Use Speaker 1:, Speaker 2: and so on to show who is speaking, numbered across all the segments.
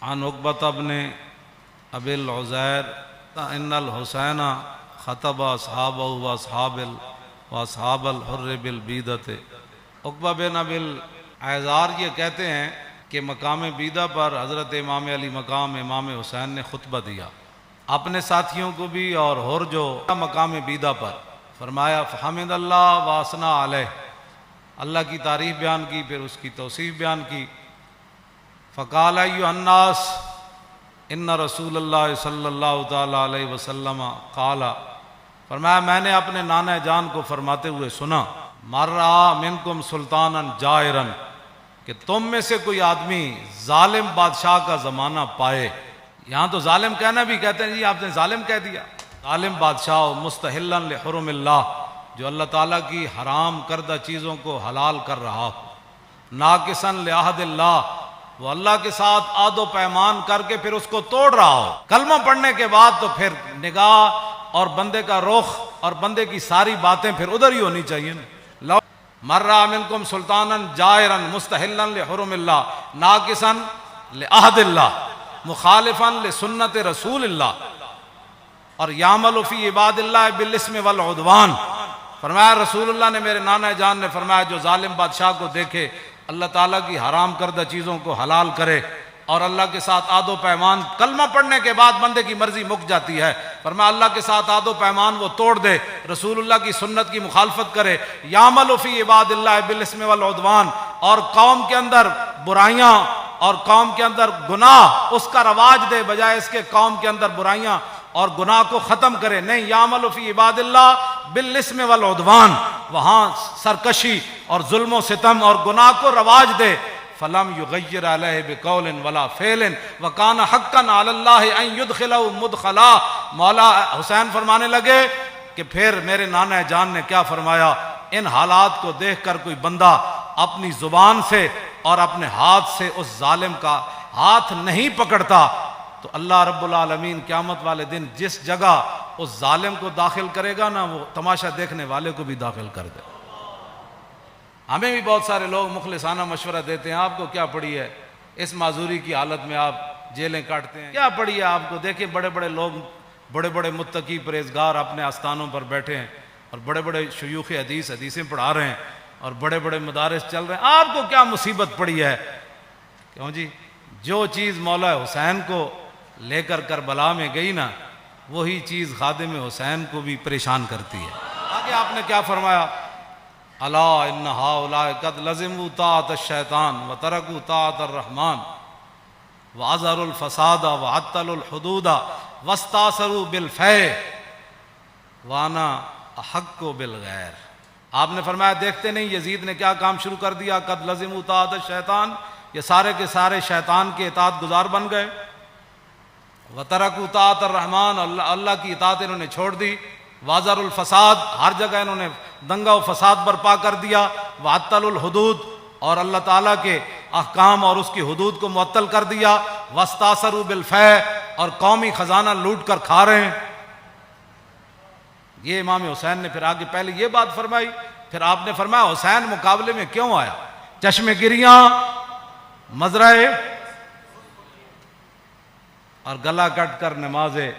Speaker 1: عن عقبة بن أبي العزير إن الحسين خطب أصحابه وأصحاب الحر بالبیدة۔ عقبہ بن ابی العزار یہ کہتے ہیں کہ مقام بیدہ پر حضرت امام علی مقام امام حسین نے خطبہ دیا اپنے ساتھیوں کو بھی اور حر جو مقام بیدہ پر، فرمایا فحمد اللہ واسنا علیہ، اللہ کی تعریف بیان کی، پھر اس کی توصیف بیان کی۔ فقال ایھا الناس ان رسول اللہ صلی اللہ تعالی علیہ وسلم قال، فرمایا میں نے اپنے نانا جان کو فرماتے ہوئے سنا، مر رہا منکم سلطانا جائرا، کہ تم میں سے کوئی آدمی ظالم بادشاہ کا زمانہ پائے۔ یہاں تو ظالم کہنا بھی کہتے ہیں جی آپ نے ظالم کہہ دیا، ظالم بادشاہ مستحلا لحرم اللہ، جو اللہ تعالیٰ کی حرام کردہ چیزوں کو حلال کر رہا ہو، ناقصا لعہد اللہ، وہ اللہ کے ساتھ عہد و پیمان کر کے پھر اس کو توڑ رہا ہو۔ کلمہ پڑھنے کے بعد تو پھر نگاہ اور بندے کا رخ اور بندے کی ساری باتیں پھر ادھر ہی ہونی چاہیے نا۔ مر منکم سلطانا جائرا مستحلا لحرم اللہ ناقصا لعہد اللہ مخالفا لسنت رسول اللہ، اور یعمل فی عباد اللہ بالاسم والعدوان۔ فرمایا رسول اللہ نے، میرے نانا جان نے فرمایا، جو ظالم بادشاہ کو دیکھے اللہ تعالیٰ کی حرام کردہ چیزوں کو حلال کرے اور اللہ کے ساتھ عہد و پیمان، کلمہ پڑھنے کے بعد بندے کی مرضی مک جاتی ہے، فرمایا اللہ کے ساتھ عہد و پیمان وہ توڑ دے، رسول اللہ کی سنت کی مخالفت کرے، یعمل فی عباد اللہ بالاسم والعدوان، اور قوم کے اندر برائیاں اور قوم کے اندر گناہ اس کا رواج دے، بجائے اس کے قوم کے اندر برائیاں اور گناہ کو ختم کرے، نہیں، یعمل فی عباد اللہ بالاسم والعدوان، وہاں سرکشی اور ظلم و ستم اور گناہ کو رواج دے۔ فلم یغیر علیہ بقول ولا فعل وکان حقا علی اللہ ان یدخلہ مدخلا۔ مولا حسین فرمانے لگے کہ پھر میرے نانا جان نے کیا فرمایا، ان حالات کو دیکھ کر کوئی بندہ اپنی زبان سے اور اپنے ہاتھ سے اس ظالم کا ہاتھ نہیں پکڑتا تو اللہ رب العالمین قیامت والے دن جس جگہ اس ظالم کو داخل کرے گا نا، وہ تماشا دیکھنے والے کو بھی داخل کر دے۔ ہمیں بھی بہت سارے لوگ مخلصانہ مشورہ دیتے ہیں، آپ کو کیا پڑی ہے اس معذوری کی حالت میں آپ جیلیں کاٹتے ہیں، کیا پڑی ہے آپ کو؟ دیکھیں بڑے بڑے لوگ، بڑے بڑے متقی پرہیزگار اپنے آستانوں پر بیٹھے ہیں اور بڑے بڑے شیوخ حدیث حدیثیں پڑھا رہے ہیں اور بڑے بڑے مدارس چل رہے ہیں، آپ کو کیا مصیبت پڑی ہے؟ کیوں جی؟ جو چیز مولا حسین کو لے کر کربلا میں گئی نا، وہی چیز خادم حسین کو بھی پریشان کرتی ہے۔ آگے آپ نے کیا فرمایا، الا ان ہؤلاء قد لزموا طاعۃ الشیطان وترکوا طاعۃ الرحمن واظہروا الفساد وعطلوا الحدود واستاثروا بالفیء وانا احق بالغیر۔ آپ نے فرمایا دیکھتے نہیں یزید نے کیا کام شروع کر دیا، قد لزموا طاعۃ الشیطان، یہ سارے کے سارے شیطان کے اطاعت گزار بن گئے، وترکوا طاعۃ الرحمن، اللہ کی اطاعت انہوں نے چھوڑ دی، واظہروا الفساد، ہر جگہ انہوں نے دنگا و فساد برپا کر دیا، وعطلوا الحدود، اور اللہ تعالیٰ کے احکام اور اس کی حدود کو معطل کر دیا، واستاثروا بالفیء، اور قومی خزانہ لوٹ کر کھا رہے ہیں۔ یہ امام حسین نے پھر آگے پہلے یہ بات فرمائی، پھر آپ نے فرمایا حسین مقابلے میں کیوں آیا؟ چشم گریاں، مزرعے اور گلا کٹ کر نمازے،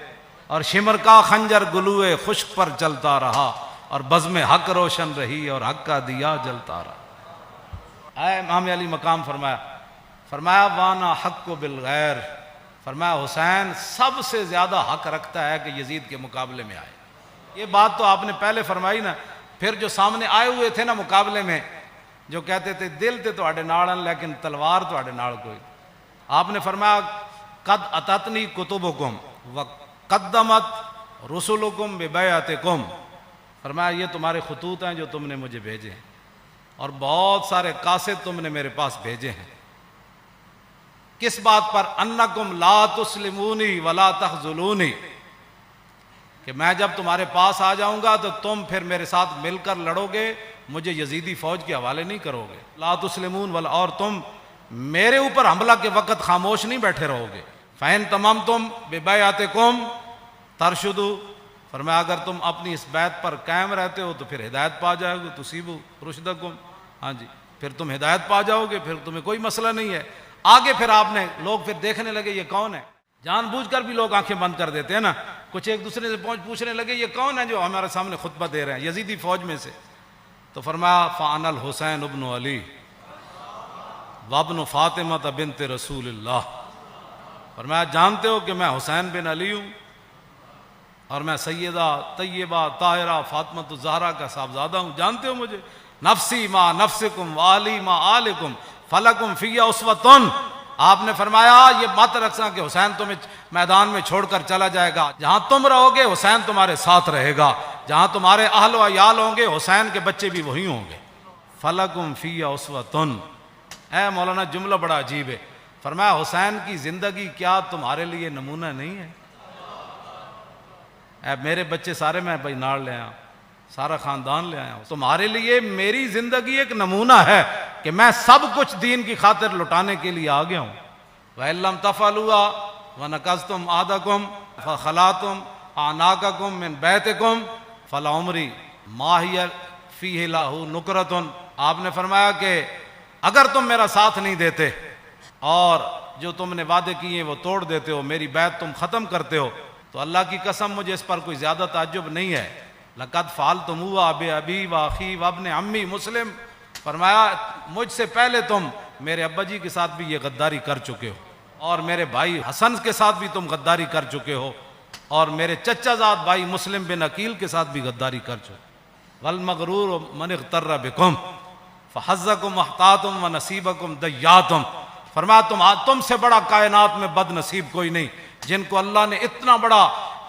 Speaker 1: اور شمر کا خنجر گلوئے خشک پر چلتا رہا، اور بزم حق روشن رہی اور حق کا دیا جلتا رہا۔ اے امام علی مقام فرمایا وانا حق بالغیر، فرمایا حسین سب سے زیادہ حق رکھتا ہے کہ یزید کے مقابلے میں آئے۔ یہ بات تو آپ نے پہلے فرمائی نا، پھر جو سامنے آئے ہوئے تھے نا مقابلے میں، جو کہتے تھے دل تے تواڈے نال لیکن تلوار تواڈے نال کوئی، آپ نے فرمایا قد اتتنی کتبکم وقدمت رسلکم ببیعتکم، فرمایا یہ تمہارے خطوط ہیں جو تم نے مجھے بھیجے ہیں، اور بہت سارے قاصد تم نے میرے پاس بھیجے ہیں، کس بات پر؟ انکم لا تسلمونی ولا تخذلونی، کہ میں جب تمہارے پاس آ جاؤں گا تو تم پھر میرے ساتھ مل کر لڑو گے، مجھے یزیدی فوج کے حوالے نہیں کرو گے، لا تسلمون ولا، اور تم میرے اوپر حملہ کے وقت خاموش نہیں بیٹھے رہو گے، فَإِن تَمَمْتُمْ بِبَيْعَتِكُمْ تَرْشُدُوا، فرمایا اگر تم اپنی اس بیعت پر قائم رہتے ہو تو پھر ہدایت پا جاؤ گے، تُصِیبُوا رُشْدَكُمْ، ہاں جی، پھر تم ہدایت پا جاؤ گے، پھر تمہیں کوئی مسئلہ نہیں ہے۔ آگے پھر آپ نے لوگ پھر دیکھنے لگے یہ کون ہے، جان بوجھ کر بھی لوگ آنکھیں بند کر دیتے ہیں نا، کچھ ایک دوسرے سے پوچھنے لگے یہ کون ہے جو ہمارے سامنے خطبہ دے رہے ہیں، یزیدی فوج میں سے. تو فرمایا فانا الحسین ابن علی وابن فاطمہ بنت رسول اللہ. فرمایا جانتے ہو کہ میں حسین بن علی ہوں اور میں سیدہ طیبہ طاہرہ فاطمہ الزہرا کا صاحبزادہ ہوں، جانتے ہو مجھے؟ نفسی ما نفسکم والی ما آلکم فلکم فی اسوۃ. آپ نے فرمایا یہ مت رکھنا کہ حسین تمہیں میدان میں چھوڑ کر چلا جائے گا، جہاں تم رہو گے حسین تمہارے ساتھ رہے گا، جہاں تمہارے اہل و عیال ہوں گے حسین کے بچے بھی وہی ہوں گے. فلکم فی اسوۃ. اے مولانا جملہ بڑا عجیب ہے. فرمایا حسین کی زندگی کیا تمہارے لیے نمونہ نہیں ہے؟ اے میرے بچے سارے میں بھائی ناڑ لے آیا، سارا خاندان لے آیا ہوں، تمہارے لیے میری زندگی ایک نمونہ ہے کہ میں سب کچھ دین کی خاطر لٹانے کے لیے آ گیا ہوں. وَإِن تَفْعَلُوا وَنَكَثْتُمْ عَهْدَكُمْ فَخَلَعْتُمْ أَعْنَاقَكُمْ مِنْ بَيْتِكُمْ فَلَعُمْرِي مَا هِيَ فِيهِ لَهُ نُكْرَةٌ. آپ نے فرمایا کہ اگر تم میرا ساتھ نہیں دیتے اور جو تم نے وعدے کیے وہ توڑ دیتے ہو، میری بیعت تم ختم کرتے ہو، تو اللہ کی قسم مجھے اس پر کوئی زیادہ تعجب نہیں ہے. لَقَدْ فَعَلْتُمُوهُ بِأَبِي وَأَخِي وَابْنِ عَمِّي مسلم. فرمایا مجھ سے پہلے تم میرے ابا جی کے ساتھ بھی یہ غداری کر چکے ہو، اور میرے بھائی حسن کے ساتھ بھی تم غداری کر چکے ہو، اور میرے چچا زاد بھائی مسلم بن عقیل کے ساتھ بھی غداری کر چکے. وَالْمَغْرُورُ مَنِ اغْتَرَّ بِكُمْ فَحَظَّكُمْ أَحْطَاطُمْ وَنَصِيبَكُمْ دَيَّاتُمْ. فرمایا تم سے بڑا کائنات میں بد نصیب کوئی نہیں، جن کو اللہ نے اتنا بڑا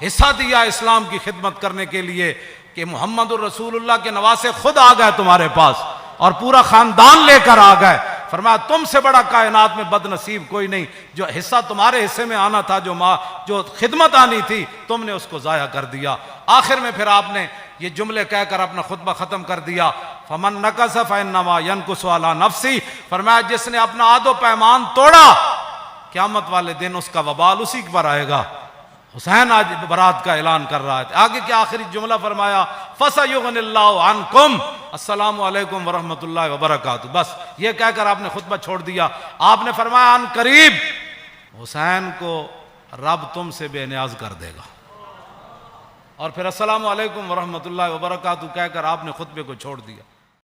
Speaker 1: حصہ دیا اسلام کی خدمت کرنے کے لیے کہ محمد الرسول اللہ کے نواسے خود آ گئے تمہارے پاس اور پورا خاندان لے کر آ گئے. فرمایا تم سے بڑا کائنات میں بد نصیب کوئی نہیں، جو حصہ تمہارے حصے میں آنا تھا، جو خدمت آنی تھی، تم نے اس کو ضائع کر دیا. آخر میں پھر آپ نے یہ جملے کہہ کر اپنا خطبہ ختم کر دیا. فمن نکث فانما ینکث علی نفسی. فرمایا جس نے اپنا عہد و پیمان توڑا قیامت والے دن اس کا وبال اسی پر آئے گا. حسین آج برات کا اعلان کر رہا ہے. آگے کیا آخری جملہ فرمایا؟ فَسَيُغْنِ اللَّهُ عَنْكُمْ. السلام علیکم ورحمۃ اللہ وبرکاتہ. بس یہ کہہ کر آپ نے خطبہ چھوڑ دیا. آپ نے فرمایا ان قریب حسین کو رب تم سے بے نیاز کر دے گا. اور پھر السلام علیکم ورحمۃ اللہ وبرکاتہ کہہ کر آپ نے خطبے کو چھوڑ دیا.